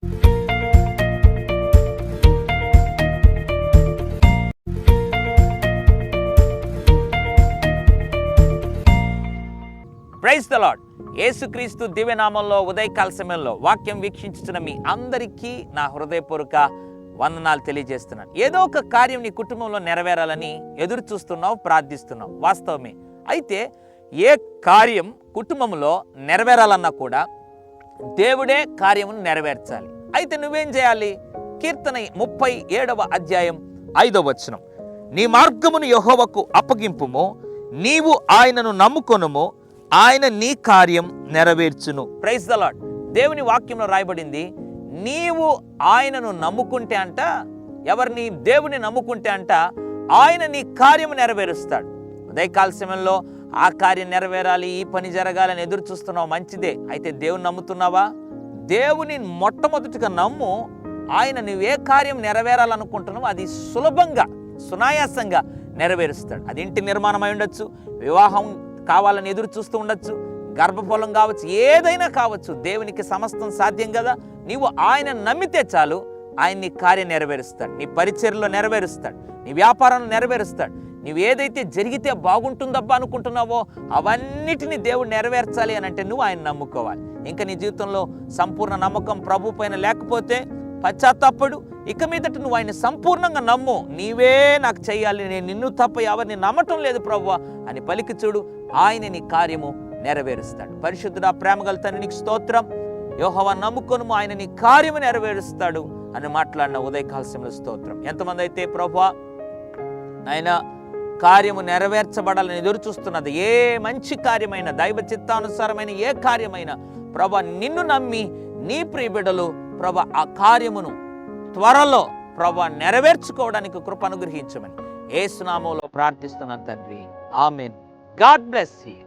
Praise the lord. యేసుక్రీస్తు దివ్యనామంలో ఉదయకాల సమయంలో వాక్యం వీక్షించుతున్న మీ అందరికీ నా హృదయపూర్వక వందనాలు తెలియజేస్తున్నాను. ఏదో ఒక కార్యం నీ కుటుంబంలో నెరవేరాలని ఎదురు చూస్తున్నావు, ప్రార్థిస్తున్నావు. వాస్తవమే. అయితే ఏ కార్యం కుటుంబంలో నెరవేరాలన్నా కూడా దేవుడే కార్యమును నెరవేర్చాలి. అయితే నువ్వేం చేయాలి? కీర్తన 37వ అధ్యాయం 5వ వచనం, నీ మార్గమును యెహోవాకు అప్పగింపుము, నీవు ఆయనను నమ్ముకొనుము, ఆయన నీ కార్యం నెరవేర్చును. Praise the lord. దేవుని వాక్యంలో రాయబడింది, నీవు ఆయనను నమ్ముకుంటే అంట, ఎవరిని? దేవుని నమ్ముకుంటే అంట ఆయన నీ కార్యం నెరవేరుస్తాడు. ఉదయకాల సమయంలో ఆ కార్యం నెరవేరాలి, ఈ పని జరగాలని ఎదురు చూస్తున్నావు, మంచిదే. అయితే దేవుని నమ్ముతున్నావా? దేవుని మొట్టమొదటిగా నమ్ము. ఆయన నువ్వే కార్యం నెరవేరాలనుకుంటున్నావు అది సులభంగా, సునాయాసంగా నెరవేరుస్తాడు. అది ఇంటి నిర్మాణం అయి ఉండొచ్చు, వివాహం కావాలని ఎదురు చూస్తూ ఉండొచ్చు, గర్భఫలం కావచ్చు, ఏదైనా కావచ్చు. దేవునికి సమస్తం సాధ్యం కదా. నీవు ఆయన నమ్మితే చాలు, ఆయన నీ కార్యం నెరవేరుస్తాడు. నీ పరిచర్యలో నెరవేరుస్తాడు, నీ వ్యాపారంలో నెరవేరుస్తాడు. నువ్వు ఏదైతే జరిగితే బాగుంటుందబ్బా అనుకుంటున్నావో అవన్నిటిని దేవుడు నెరవేర్చాలి అని అంటే నువ్వు ఆయన నమ్ముకోవాలి. ఇంకా నీ జీవితంలో సంపూర్ణ నమ్మకం ప్రభు పైన లేకపోతే పశ్చాత్తాపడు. ఇక మీదట నువ్వు ఆయన సంపూర్ణంగా నమ్ము. నీవే నాకు చెయ్యాలి, నేను నిన్ను తప్ప ఎవరిని నమ్మటం లేదు ప్రభువా అని పలికి చూడు, ఆయన నీ కార్యము నెరవేరుస్తాడు. పరిశుద్ధుడా, ప్రేమగల తండ్రి నీకు స్తోత్రం. యెహోవా నమ్ముకొనుము, ఆయన నీ కార్యము నెరవేరుస్తాడు అని మాట్లాడిన ఉదయకాల సమయంలో స్తోత్రం. ఎంతమంది అయితే ప్రభువా ఆయన కార్యము నెరవేర్చబడాలని ఎదురు చూస్తున్నది, ఏ మంచి కార్యమైన, దైవ చిత్తానుసారమైన ఏ కార్యమైనా ప్రభువా నిన్ను నమ్మి నీ ప్రియబిడ్డలు ప్రభువా ఆ కార్యమును త్వరలో ప్రభువా నెరవేర్చుకోవడానికి కృప అనుగ్రహించమని యేసు నామములో ప్రార్థిస్తున్నాను తండ్రి. ఆమేన్. God bless you.